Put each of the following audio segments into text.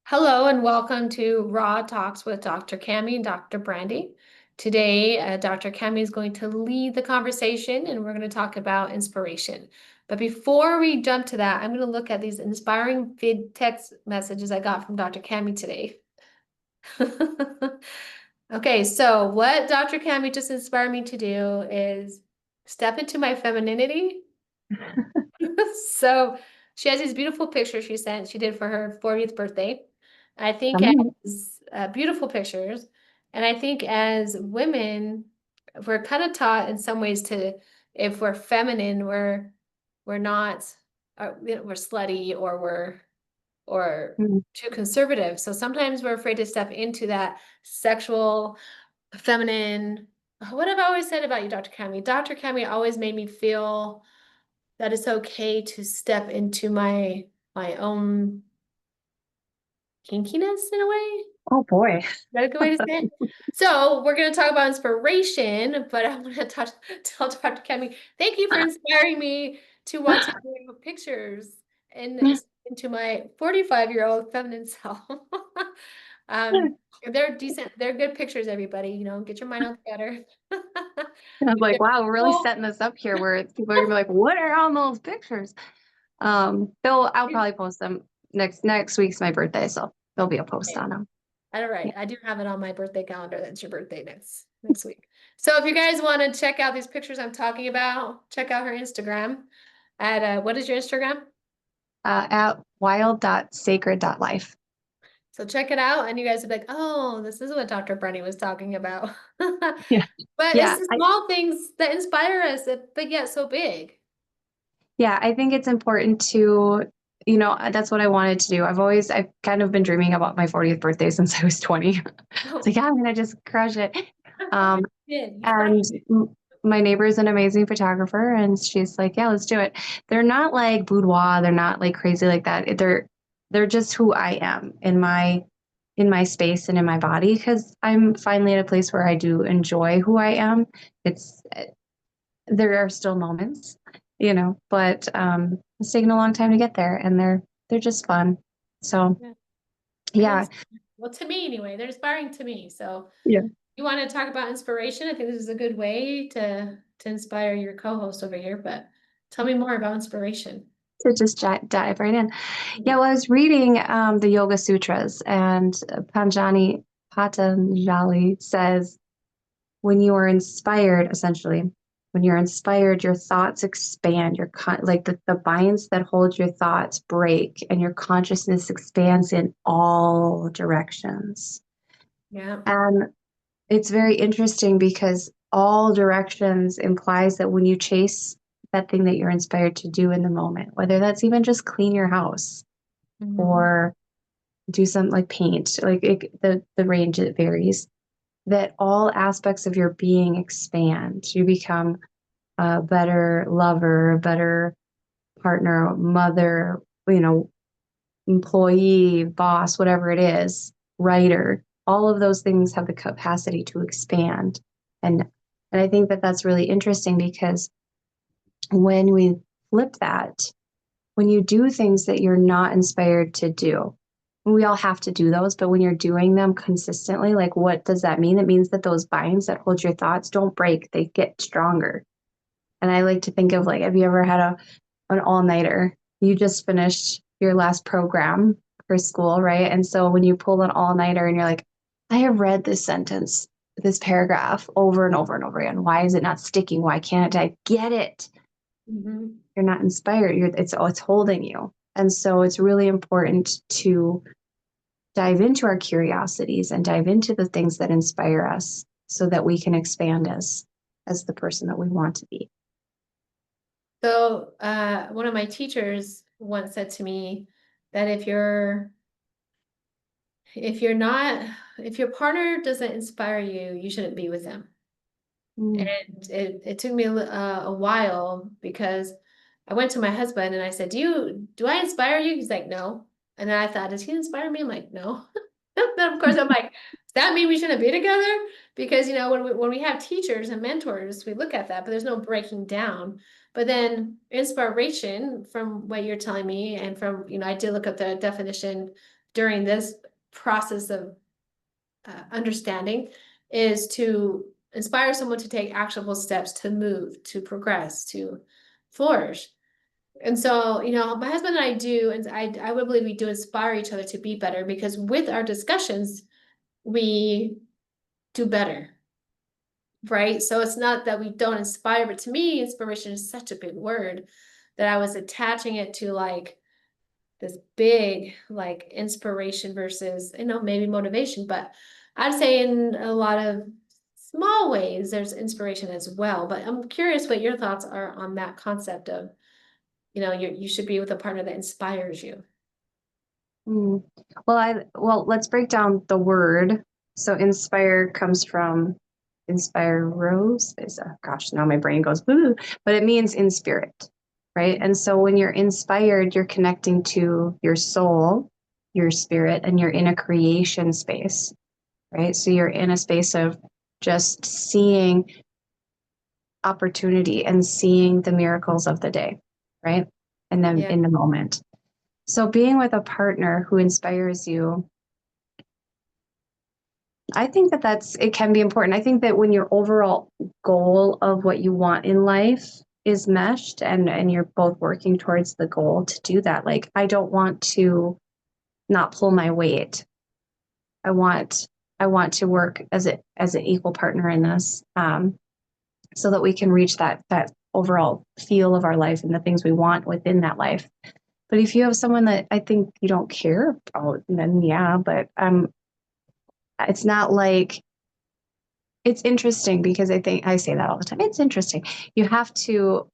Hello and welcome to Raw Talks with Dr. Cami and Dr. Brandy. Today, Dr. Cami is going to lead the conversation and we're going to talk about inspiration. But before we jump to that, I'm going to look at these inspiring vid text messages I got from Dr. Cami today. Okay, so what Dr. Cami just inspired me to do is step into my femininity. So she has these beautiful pictures she did for her 40th birthday. I think Um, as beautiful pictures. And I think as women, we're kind of taught in some ways to, if we're feminine, we're not, we're slutty or mm, too conservative. So sometimes we're afraid to step into that sexual, feminine. What have I always said about you, Dr. Cami? Dr. Cami always made me feel that it's okay to step into my own kinkiness in a way. Is oh boy. that a good way to say it? So we're going to talk about inspiration, but I'm going to tell Dr. Kemi, thank you for inspiring me to want to do pictures and into my 45-year-old feminine self. um, they're decent, they're good pictures, everybody. Get your mind out together. I was If like, they're wow, we're really cool, setting this up here where people are gonna be like, what are on those pictures? I'll probably post them next week's my birthday, so there'll be a post on them. all right, Yeah. I do have it on my birthday calendar. That's your birthday next week. So if you guys want to check out these pictures I'm talking about, check out her Instagram at what is your Instagram? At wild.sacred.life. So check it out, and you guys will be like, "Oh, this is what Dr. Brenny was talking about." Yeah. But it's Yeah. the small things that inspire us, but yet so big. Yeah, I think it's important to, that's what I wanted to do. I've kind of been dreaming about my 40th birthday since I was 20. It's Oh, like, yeah, I'm gonna just crush it. Um, you crushed And my neighbor is an amazing photographer, and she's like, "Yeah, let's do it." They're not like boudoir, they're not like crazy like that. They're just who I am in my space and in my body because I'm finally at a place where I do enjoy who I am. It's there are still moments, but it's taken a long time to get there, and they're just fun. So it. And yeah, it's, well, to me anyway, they're inspiring to me. So yeah. you want to talk about inspiration? I think this is a good way to inspire your co-host over here, but tell me more about inspiration. To just dive right in. Yeah, well, I was reading the Yoga Sutras, and Patanjali says, when you are inspired, essentially, when you're inspired, your thoughts expand. Like the binds that hold your thoughts break, and your consciousness expands in all directions. Yeah. And it's very interesting because all directions implies that when you chase that thing that you're inspired to do in the moment, whether that's even just clean your house Mhm. or do some like paint, the range it varies, that all aspects of your being expand. You become a better lover, a better partner, mother, employee, boss, whatever it is, writer. All of those things have the capacity to expand. And I think that that's really interesting because when we flip that, when you do things that you're not inspired to do, we all have to do those, but when you're doing them consistently, like what does that mean? It means that those binds that hold your thoughts don't break, they get stronger. And I like to think of like, have you ever had an all-nighter? You just finished your last program for school, right? And so when you pull an all-nighter and you're like, I have read this sentence, this paragraph over and over and over again. Why is it not sticking? Why can't I get it? Mhm. You're not inspired. It's holding you. And so it's really important to dive into our curiosities and dive into the things that inspire us so that we can expand as the person that we want to be. So, one of my teachers once said to me that if your partner doesn't inspire you, you shouldn't be with them. Mm. And it took me a while because I went to my husband and I said, do I inspire you?" He's like, "No." And then I thought, "Does he inspire me?" I'm like, "No." Then of course I'm like, "Does that mean we shouldn't be together?" Because when we have teachers and mentors, we look at that, but there's no breaking down. But then inspiration, from what you're telling me, and from, I did look up the definition during this process of understanding is to inspire someone to take actionable steps to move, to progress, to flourish. And so, my husband and I do, and I would believe we do inspire each other to be better, because with our discussions, we do better, right? So it's not that we don't inspire, but to me, inspiration is such a big word that I was attaching it to like this big like inspiration versus, maybe motivation, but I'd say in a lot of small ways, there's inspiration as well. But I'm curious what your thoughts are on that concept of, you should be with a partner that inspires you. Mm. Well, let's break down the word. So inspire comes from inspire rose is gosh, now my brain goes boo, but it means in spirit, right? And so when you're inspired, you're connecting to your soul, your spirit, and you're in a creation space, right? So you're in a space of just seeing opportunity and seeing the miracles of the day, right? And then Yeah. in the moment. So being with a partner who inspires you, I think that it can be important. I think that when your overall goal of what you want in life is meshed and you're both working towards the goal to do that, like I don't want to not pull my weight. I want to work as an equal partner in this, so that we can reach that overall feel of our life and the things we want within that life. But if you have someone that I think you don't care about, then yeah, but it's not like, it's interesting because I think I say that all the time. It's interesting. You have to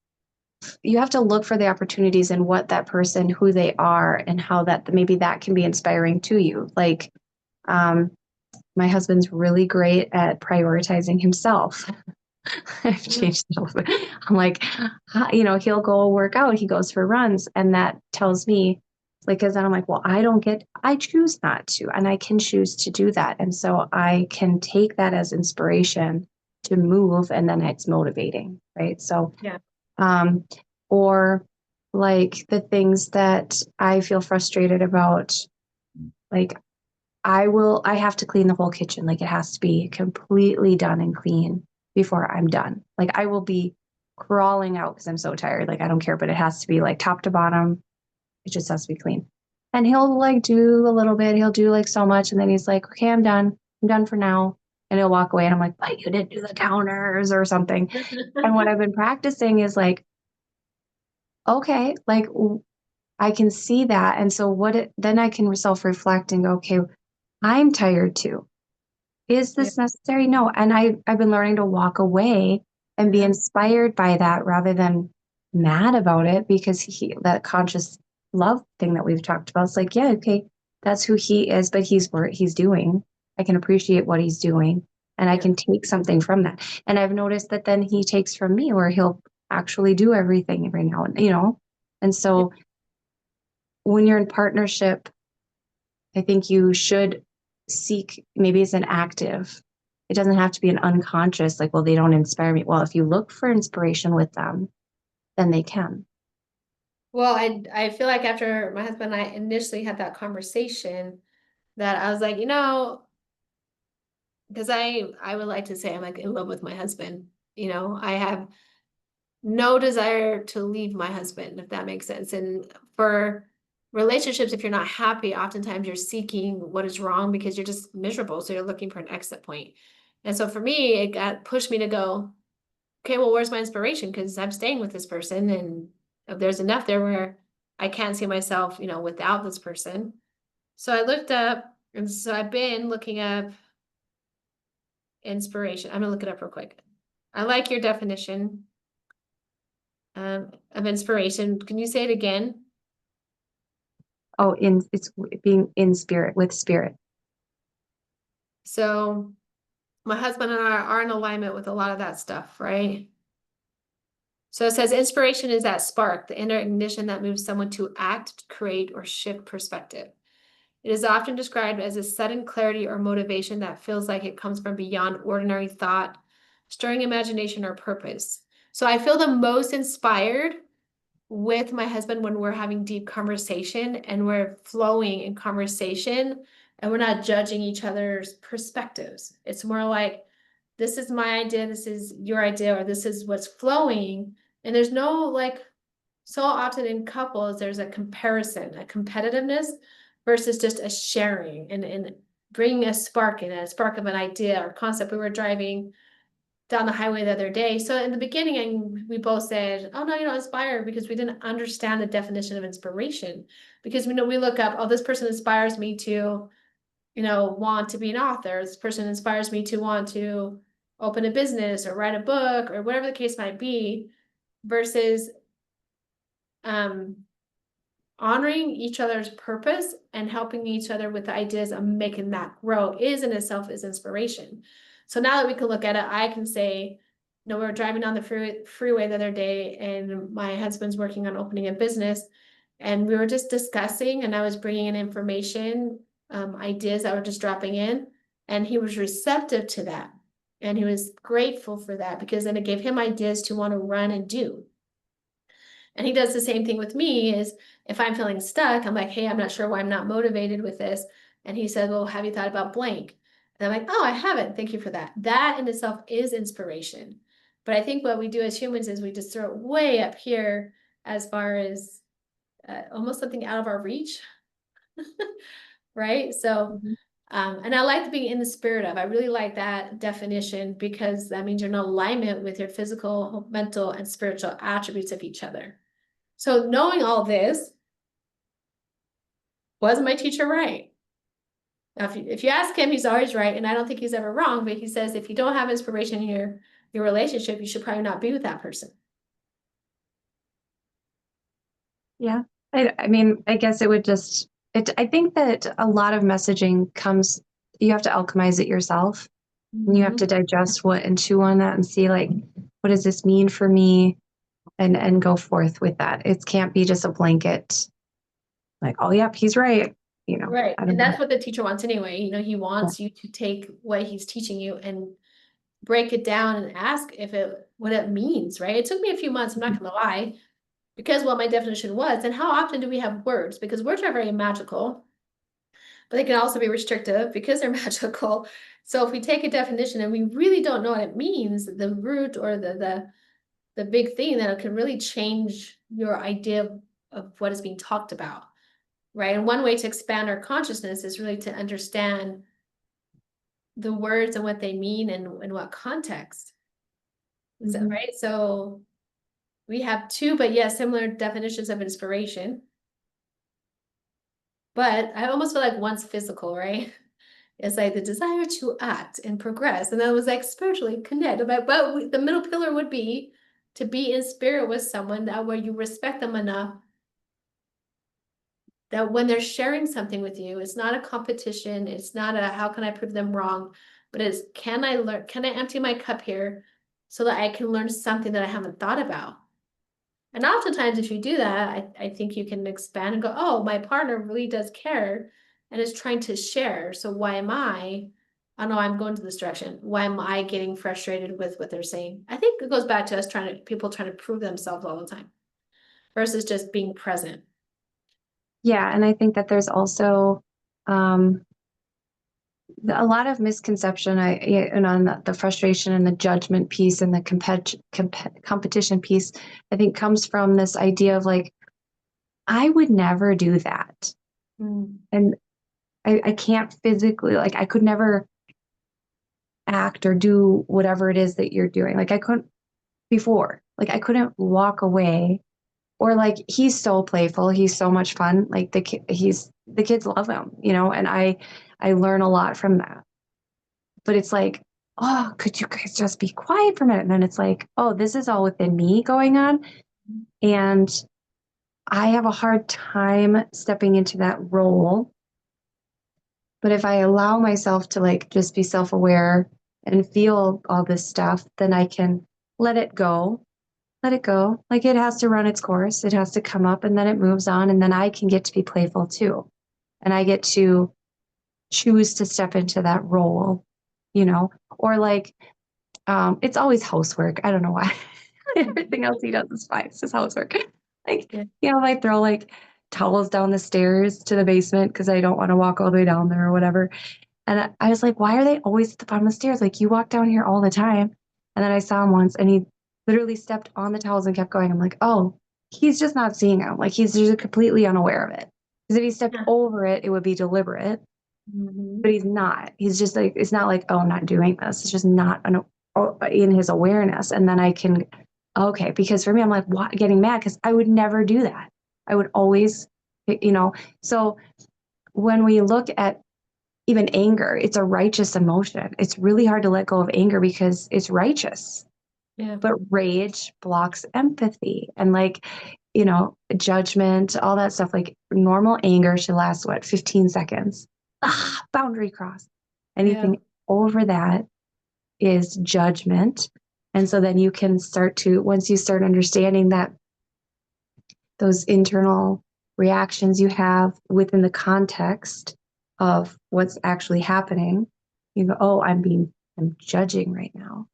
look for the opportunities in what that person, who they are, and how that maybe that can be inspiring to you. Like, my husband's really great at prioritizing himself. I've changed it a little bit. I'm like, he'll go work out. He goes for runs, and that tells me, like, because then I'm like, well, I choose not to, and I can choose to do that, and so I can take that as inspiration to move, and then it's motivating, right? So, Yeah. Or like the things that I feel frustrated about, like I have to clean the whole kitchen. Like it has to be completely done and clean before I'm done. Like I will be crawling out because I'm so tired. Like I don't care, but it has to be like top to bottom. It just has to be clean. And he'll like do a little bit. He'll do like so much. And then he's like, okay, I'm done. I'm done for now. And he'll walk away. And I'm like, but you didn't do the counters or something. And what I've been practicing is like, okay, like I can see that. And so then I can self-reflect and go, okay, I'm tired too. Is Yeah. this necessary? No. And I've been learning to walk away and be Yeah. inspired by that rather than mad about it, because that conscious love thing that we've talked about. It's like, yeah, okay, that's who he is, but he's doing. I can appreciate what he's doing and I Yeah. can take something from that. And I've noticed that then he takes from me where he'll actually do everything every now and. And so when you're in partnership, I think you should seek, maybe it's an active. It doesn't have to be an unconscious, like, well, they don't inspire me. Well, if you look for inspiration with them, then they can. Well, I feel like after my husband and I initially had that conversation, that I was like, because I would like to say I'm like in love with my husband. I have no desire to leave my husband, if that makes sense. And for relationships, if you're not happy, oftentimes you're seeking what is wrong because you're just miserable. So you're looking for an exit point. And so for me, it got pushed me to go, okay, well, where's my inspiration? Because I'm staying with this person, and there's enough there where I can't see myself, without this person. So I looked up, and so I've been looking up inspiration. I'm gonna look it up real quick. I like your definition of inspiration. Can you say it again? Oh, it's being in spirit, with spirit. So my husband and I are in alignment with a lot of that stuff, right? So it says inspiration is that spark, the inner ignition that moves someone to act, create, or shift perspective. It is often described as a sudden clarity or motivation that feels like it comes from beyond ordinary thought, stirring imagination or purpose. So I feel the most inspired with my husband when we're having deep conversation and we're flowing in conversation and we're not judging each other's perspectives. It's more like, this is my idea, this is your idea, or this is what's flowing. And there's no like, so often in couples, there's a comparison, a competitiveness versus just a sharing and bringing a spark in, a spark of an idea or concept. We were driving down the highway the other day. So in the beginning, we both said, "Oh no, you're not inspired," because we didn't understand the definition of inspiration. Because we know we look up, "Oh, this person inspires me to, want to be an author. This person inspires me to want to open a business or write a book or whatever the case might be," versus um honoring each other's purpose and helping each other with the ideas of making that grow is in itself is inspiration. So now that we can look at it, I can say, we were driving down the freeway the other day, and my husband's working on opening a business, and we were just discussing, and I was bringing in information, ideas that were just dropping in, and he was receptive to that, and he was grateful for that because then it gave him ideas to want to run and do. And he does the same thing with me is if I'm feeling stuck, I'm like, "Hey, I'm not sure why I'm not motivated with this." And he said, "Well, have you thought about blank?" And I'm like, "Oh, I haven't. Thank you for that." That in itself is inspiration. But I think what we do as humans is we just throw it way up here as far as almost something out of our reach, right? So, Mhm. and I like being in the spirit of, I really like that definition because that means you're in alignment with your physical, mental, and spiritual attributes of each other. So knowing all this, was my teacher right? Now, if you ask him, he's always right, and I don't think he's ever wrong, but he says if you don't have inspiration in your relationship, you should probably not be with that person. Yeah. I mean, I guess it would just, I think that a lot of messaging comes, you have to alchemize it yourself and you have to digest what and chew on that and see like, what does this mean for me? And go forth with that. It can't be just a blanket, like, oh, yep, he's right. Right. I And don't know. that's what the teacher wants anyway. He Yeah. wants you to take what he's teaching you and break it down and ask what it means, right? It took me a few months, I'm not gonna lie, because what my definition was, and how often do we have words? Because words are very magical, but they can also be restrictive because they're magical. So if we take a definition and we really don't know what it means, the root or the big thing that it can really change your idea of what is being talked about, right? And one way to expand our consciousness is really to understand the words and what they mean and in what context. Is that Mhm. right? So we have two, but yeah, similar definitions of inspiration. But I almost feel like one's physical, right? It's like the desire to act and progress. And that was like spiritually connect. But the middle pillar would be to be in spirit with someone that where you respect them enough that when they're sharing something with you, it's not a competition. It's not a how can I prove them wrong, but it's can I learn, can I empty my cup here so that I can learn something that I haven't thought about? And oftentimes, if you do that, I think you can expand and go, oh, my partner really does care and is trying to share. So why am I? Oh no, I'm going to this direction. Why am I getting frustrated with what they're saying? I think it goes back to us people trying to prove themselves all the time versus just being present. Yeah. And I think that there's also um, a lot of misconception and on the frustration and the judgment piece and the competition piece, I think comes from this idea of like, I would never do that. Mm. And I can't physically, like, I could never act or do whatever it is that you're doing. Like, I couldn't before, like, I couldn't walk away. Or like he's so playful, he's so much fun. Like the kids love him, and I learn a lot from that. But it's like, oh, could you guys just be quiet for a minute? And then it's like, oh, this is all within me going on. And I have a hard time stepping into that role. But if I allow myself to like just be self-aware and feel all this stuff, then I can let it go. Let it go. Like it has to run its course. It has to come up and then it moves on. And then I can get to be playful too. And I get to choose to step into that role, or like it's always housework. I don't know why. Everything else he does is fine. It's just housework. Like, Yeah. I throw like towels down the stairs to the basement because I don't want to walk all the way down there or whatever. And I was like, why are they always at the bottom of the stairs? Like, you walk down here all the time. And then I saw him once and he literally stepped on the towels and kept going. I'm like, oh, he's just not seeing them. Like, he's just completely unaware of it. Because if he stepped Yeah. over it, it would be deliberate. Mhm. But he's not. He's just like, it's not like, oh, I'm not doing this. It's just not in his awareness. And then I can, okay, because for me, I'm like, what, getting mad because I would never do that. I would always, so when we look at even anger, it's a righteous emotion. It's really hard to let go of anger because it's righteous. Yeah. But rage blocks empathy and like, judgment, all that stuff. Like normal anger should last what, 15 seconds. Boundary cross. Yeah. Anything over that is judgment. And so then you can start to, once you start understanding that those internal reactions you have within the context of what's actually happening, you go, oh, I'm judging right now.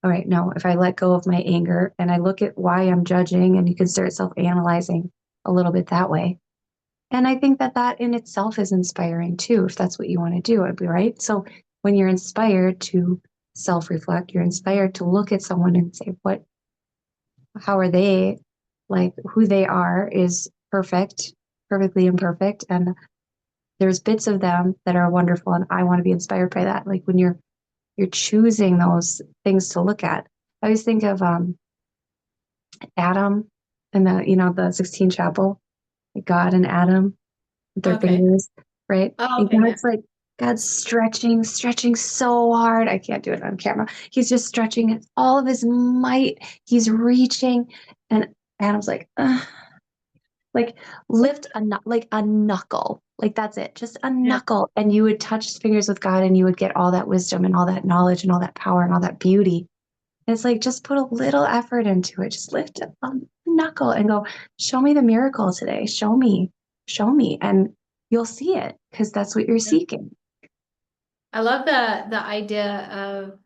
All right, no, if I let go of my anger and I look at why I'm judging, and you can start self analyzing a little bit that way. And I think that that in itself is inspiring too, if that's what you want to do, I'd be right. So when you're inspired to self reflect, you're inspired to look at someone and say, how are they, like who they are is perfect, perfectly imperfect. And there's bits of them that are wonderful. And I want to be inspired by that. Like when you're choosing those things to look at. I always think of Adam and the Sistine Chapel, God and Adam, with their Okay. fingers, right? Oh, And okay. Yeah. God's like, God's stretching so hard. I can't do it on camera. He's just stretching with all of his might. He's reaching. And Adam's like, ugh. Like lift like a knuckle. Like that's it, just a Yeah. knuckle. And you would touch his fingers with God and you would get all that wisdom and all that knowledge and all that power and all that beauty. And it's like, just put a little effort into it. Just lift a knuckle and go, show me the miracle today. Show me. And you'll see it because that's what you're Yeah. seeking. I love the idea of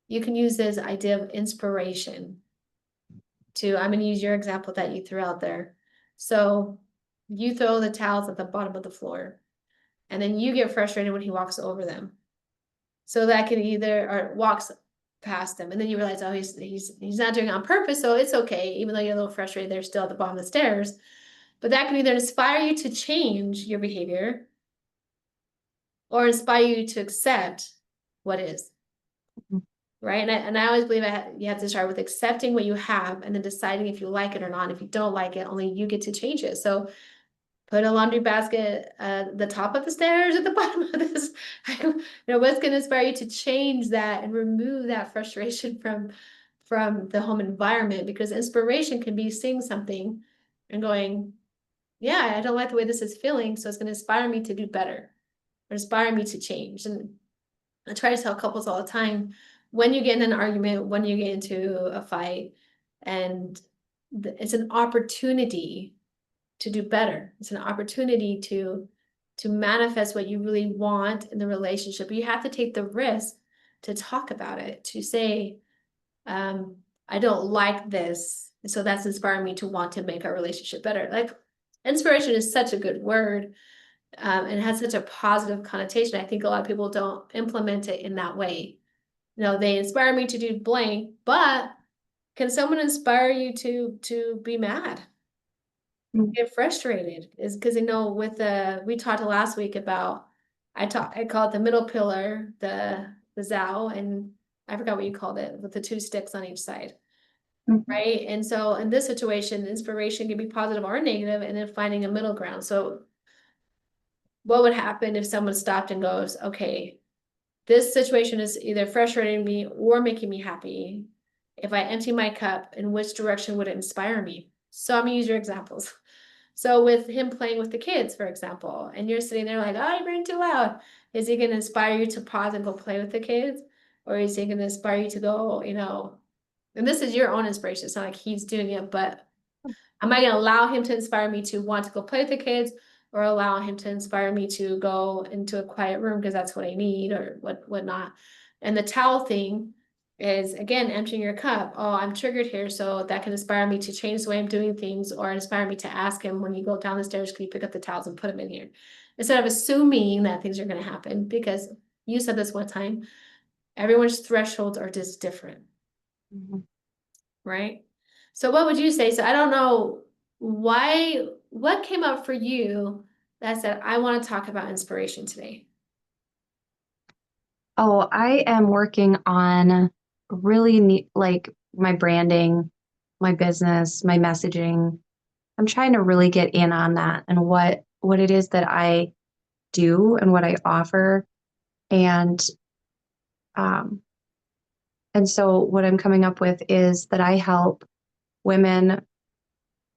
you can use this idea of inspiration to, I'm going to use your example that you threw out there. So you throw the towels at the bottom of the floor and then you get frustrated when he walks over them. So that can either, or walks past them and then you realize, oh, he's not doing it on purpose. So it's okay. Even though you're a little frustrated, they're still at the bottom of the stairs. But that can either inspire you to change your behavior or inspire you to accept what is. Right. And I always believe you have to start with accepting what you have and then deciding if you like it or not. If you don't like it, only you get to change it. So put a laundry basket at the top of the stairs at the bottom of this. What's going to inspire you to change that and remove that frustration from the home environment? Because inspiration can be seeing something and going, yeah, I don't like the way this is feeling, so it's going to inspire me to do better or inspire me to change. And I try to tell couples all the time, when you get in an argument, when you get into a fight, and it's an opportunity to do better. It's an opportunity to manifest what you really want in the relationship. You have to take the risk to talk about it, to say, I don't like this. So that's inspiring me to want to make our relationship better. Like inspiration is such a good word. And has such a positive connotation. I think a lot of people don't implement it in that way. They inspire me to do blank, but can someone inspire you to be mad, Mm. get frustrated? Is because with we talked last week about I call it the middle pillar, the Zao, and I forgot what you called it, with the two sticks on each side. Mhm. Right. And so in this situation, inspiration can be positive or negative, and then finding a middle ground. So what would happen if someone stopped and goes, okay, this situation is either frustrating me or making me happy. If I empty my cup, in which direction would it inspire me? So I'm gonna use your examples. So with him playing with the kids, for example, and you're sitting there like, oh, you're being too loud. Is he gonna inspire you to pause and go play with the kids? Or is he gonna inspire you to go, and this is your own inspiration. It's not like he's doing it, but am I going to allow him to inspire me to want to go play with the kids, or allow him to inspire me to go into a quiet room because that's what I need, or whatnot? And the towel thing, is again emptying your cup. Oh, I'm triggered here, so that can inspire me to change the way I'm doing things, or inspire me to ask him when you go down the stairs, can you pick up the towels and put them in here? Instead of assuming that things are going to happen, because you said this one time, everyone's thresholds are just different, Mhm. right? So what would you say? So I don't know what came up for you that said, I want to talk about inspiration today. Oh, I am working on really neat, like my branding, my business, my messaging. I'm trying to really get in on that and what it is that I do and what I offer. And um, and so what I'm coming up with is that I help women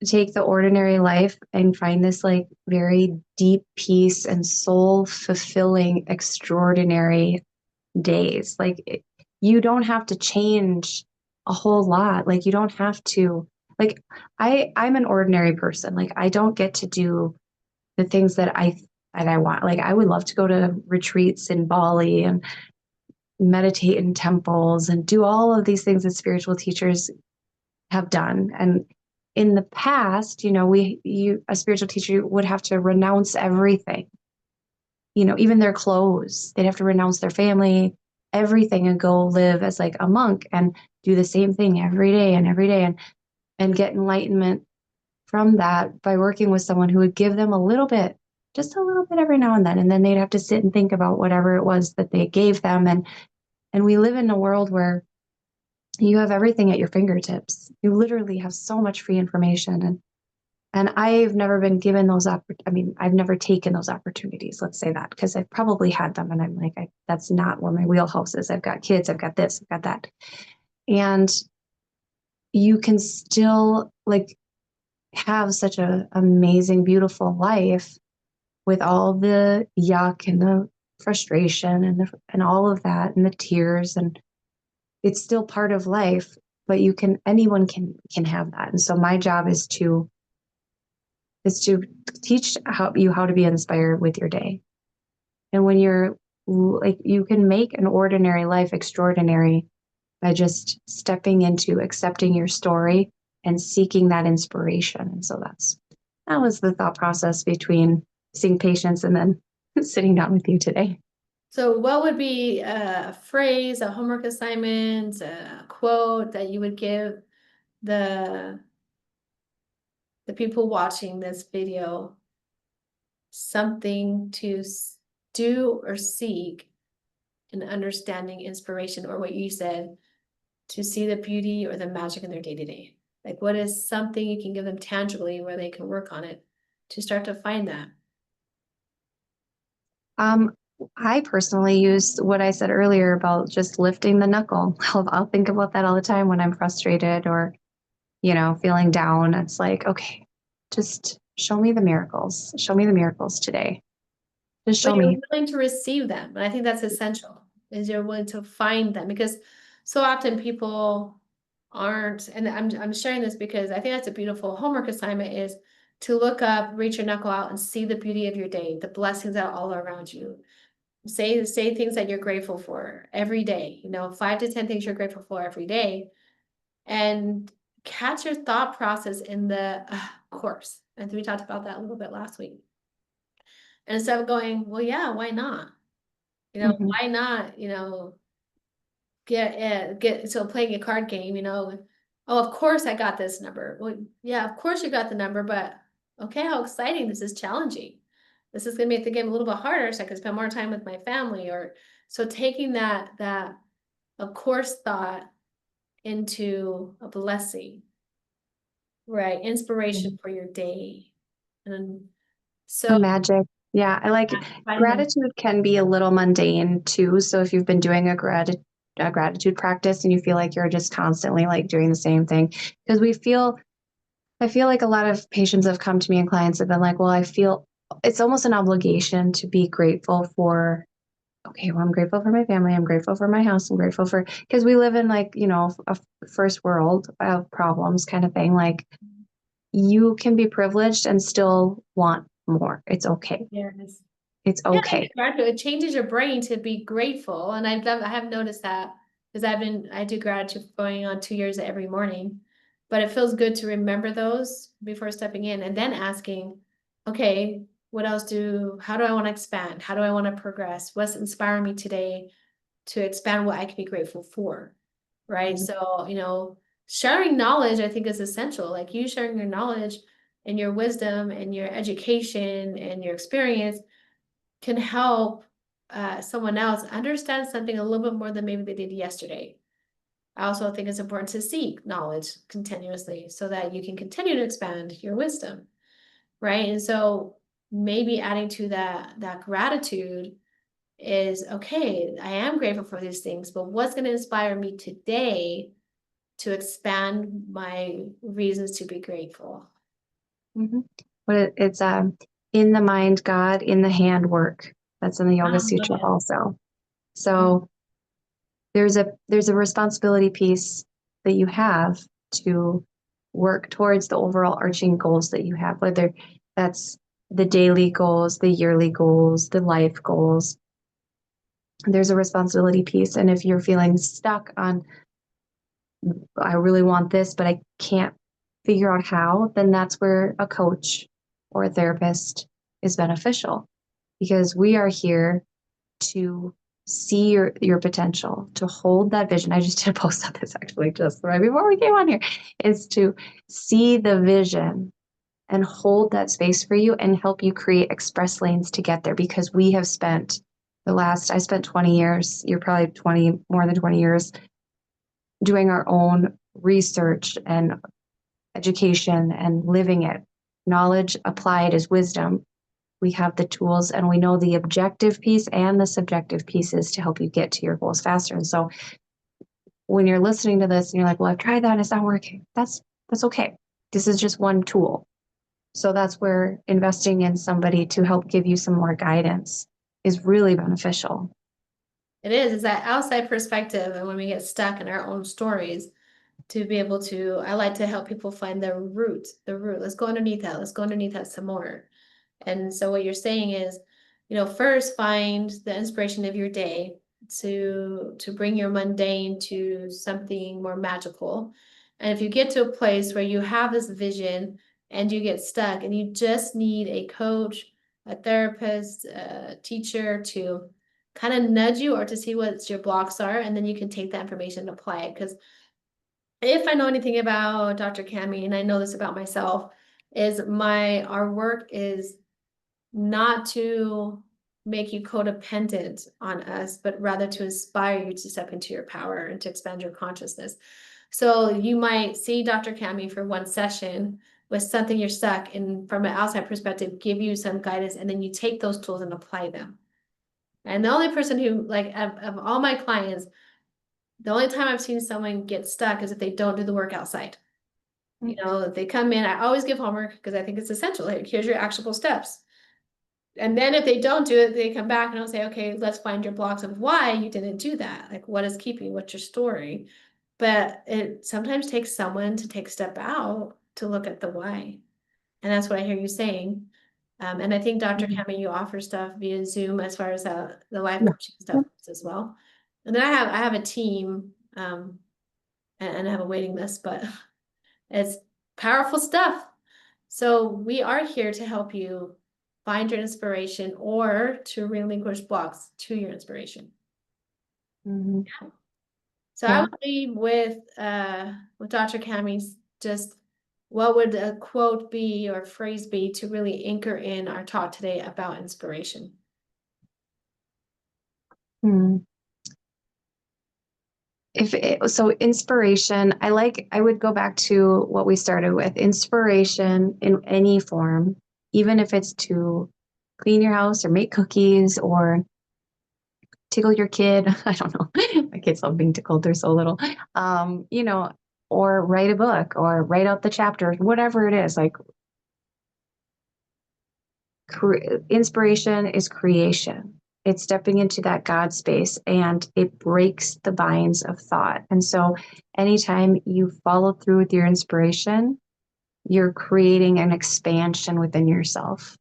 take the ordinary life and find this like very deep peace and soul fulfilling, extraordinary days. You don't have to change a whole lot. Like you don't have to like I'm an ordinary person. Like I don't get to do the things that I want. Like I would love to go to retreats in Bali and meditate in temples and do all of these things that spiritual teachers have done. And in the past, a spiritual teacher would have to renounce everything, even their clothes. They'd have to renounce their family, everything, and go live as like a monk and do the same thing every day and get enlightenment from that by working with someone who would give them a little bit, just a little bit every now and then. And then they'd have to sit and think about whatever it was that they gave them. And we live in a world where you have everything at your fingertips. You literally have so much free information. And I've never been given I've never taken those opportunities, let's say that, because I've probably had them. And I'm like, that's not where my wheelhouse is. I've got kids, I've got this, I've got that. And you can still like have such an amazing, beautiful life with all the yuck and the frustration and all of that and the tears, and it's still part of life, but anyone can have that. And so my job is to teach how to be inspired with your day. And when you're like, you can make an ordinary life extraordinary by just stepping into accepting your story and seeking that inspiration. And so that was the thought process between seeing patients and then sitting down with you today. So what would be a phrase, a homework assignment, a quote that you would give the people watching this video something to do or seek in understanding inspiration, or what you said, to see the beauty or the magic in their day to day? Like, what is something you can give them tangibly where they can work on it to start to find that? Um, I personally use what I said earlier about just lifting the knuckle. I'll think about that all the time when I'm frustrated or, feeling down. It's like, okay, just show me the miracles. Show me the miracles today. Just But show you're me. willing to receive them. And I think that's essential, is you're willing to find them, because so often people aren't, and I'm sharing this because I think that's a beautiful homework assignment, is to look up, reach your knuckle out and see the beauty of your day, the blessings that are all around you. Say things that you're grateful for every day, 5 to 10 things you're grateful for every day, and catch your thought process in the course. And we talked about that a little bit last week. And instead of going, well, yeah, why not? Mhm. Why not, so playing a card game, oh, of course I got this number. Well, yeah, of course you got the number, but okay, how exciting. This is challenging. This is gonna make the game a little bit harder, so I can spend more time with my family. Or so taking that of course thought into a blessing, right? Inspiration Mhm. for your day. And The so magic. Yeah, I like it. finding them. Gratitude can be a little mundane too. So if you've been doing a gratitude practice and you feel like you're just constantly like doing the same thing, because I feel like a lot of patients have come to me and clients have been like, well, I feel it's almost an obligation to be grateful for, okay, well, I'm grateful for my family. I'm grateful for my house. I'm grateful for, because we live in like, a first world of problems kind of thing. Like you can be privileged and still want more. It's okay. Yes. It's Yeah, okay. exactly. It changes your brain to be grateful. And I have noticed that. because I do gratitude going on 2 years every morning, but it feels good to remember those before stepping in and then asking, okay, how do I want to expand? How do I want to progress? What's inspiring me today to expand what I can be grateful for? Right. Mhm. So, sharing knowledge, I think, is essential. Like you sharing your knowledge and your wisdom and your education and your experience can help someone else understand something a little bit more than maybe they did yesterday. I also think it's important to seek knowledge continuously so that you can continue to expand your wisdom, right? And so maybe adding to that gratitude is, okay, I am grateful for these things, but what's going to inspire me today to expand my reasons to be grateful? Mhm. But it's in the mind God, in the hand work. That's in the Yoga Sutra Yeah. also. So there's a responsibility piece that you have to work towards the overall arching goals that you have, whether that's the daily goals, the yearly goals, the life goals. There's a responsibility piece. And if you're feeling stuck on, I really want this, but I can't figure out how, then that's where a coach or a therapist is beneficial, because we are here to see your potential, to hold that vision. I just did a post on this actually just right before we came on here, is to see the vision and hold that space for you and help you create express lanes to get there. Because we have spent I spent 20 years, you're probably 20, more than 20 years doing our own research and education and living it. Knowledge applied is wisdom. We have the tools and we know the objective piece and the subjective pieces to help you get to your goals faster. And so when you're listening to this and you're like, well, I've tried that and it's not working, that's okay. This is just one tool. So that's where investing in somebody to help give you some more guidance is really beneficial. It's that outside perspective. And when we get stuck in our own stories, to be able to, I like to help people find the root. Let's go underneath that. Let's go underneath that some more. And so what you're saying is, first find the inspiration of your day to bring your mundane to something more magical. And if you get to a place where you have this vision and you get stuck and you just need a coach, a therapist, a teacher to kind of nudge you or to see what your blocks are, and then you can take that information and apply it. Because if I know anything about Dr. Cami, and I know this about myself, is our work is not to make you codependent on us, but rather to inspire you to step into your power and to expand your consciousness. So you might see Dr. Cami for one session with something you're stuck in from an outside perspective, give you some guidance, and then you take those tools and apply them. And the only person who, like, of all my clients, the only time I've seen someone get stuck is if they don't do the work outside. If they come in, I always give homework because I think it's essential. Like, here's your actionable steps. And then if they don't do it, they come back and I'll say, okay, let's find your blocks of why you didn't do that. Like, what is keeping you? What's your story? But it sometimes takes someone to take a step out to look at the why. And that's what I hear you saying. And I think Dr. Mhm. Kami, you offer stuff via Zoom as far as the life Yeah. coaching stuff as well. And then I have a team, and I have a waiting list, but it's powerful stuff. So we are here to help you find your inspiration or to relinquish blocks to your inspiration. Mhm. So I Yeah. would leave with Dr. Kami's, just what would a quote be or phrase be to really anchor in our talk today about inspiration? Hmm. So inspiration, I would go back to what we started with. Inspiration in any form, even if it's to clean your house or make cookies or tickle your kid. I don't know. My kids love being tickled. They're so little. Or write a book or write out the chapters, whatever it is. Like inspiration is creation. It's stepping into that God space and it breaks the binds of thought. And so anytime you follow through with your inspiration, you're creating an expansion within yourself.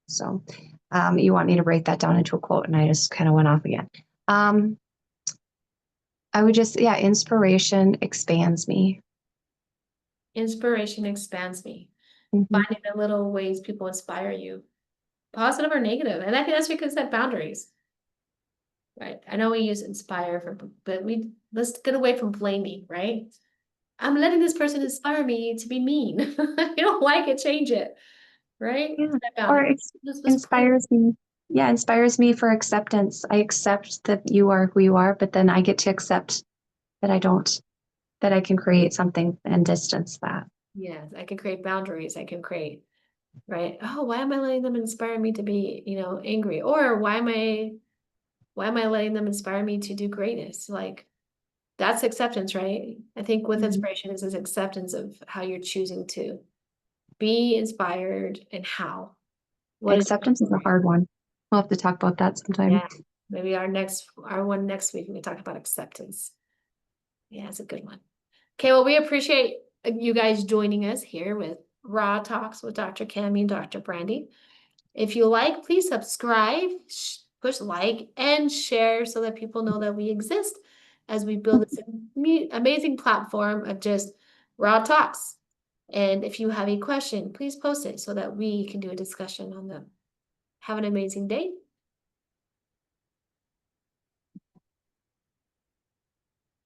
So you want me to break that down into a quote, and I just kind of went off again. I would just, yeah, inspiration expands me. Inspiration expands me. Mhm. Finding the little ways people inspire you, positive or negative. And I think that's because set boundaries, right? I know we use inspire for, but let's get away from blaming, right? I'm letting this person inspire me to be mean. If you don't like it, change it, right? Yeah. Set Or boundaries. This was play. inspires me. Yeah, inspires me for acceptance. I accept that you are who you are, but then I get to accept that I don't, that I can create something and distance that. Yes, I can create boundaries. I can create, right? Oh, why am I letting them inspire me to be, angry? Or why am I letting them inspire me to do greatness? Like that's acceptance, right? I think with Mhm. inspiration is this acceptance of how you're choosing to be inspired and how. What is Acceptance is a hard one. We'll have to talk about that sometime. yeah, maybe our one next week we can talk about acceptance. Yeah, it's a good one. Okay, well, we appreciate you guys joining us here with Raw Talks with Dr. Cami and Dr. Brandy. If you like, please subscribe, push like, and share so that people know that we exist as we build this amazing platform of just raw talks. And if you have a question, please post it so that we can do a discussion on them. Have an amazing day.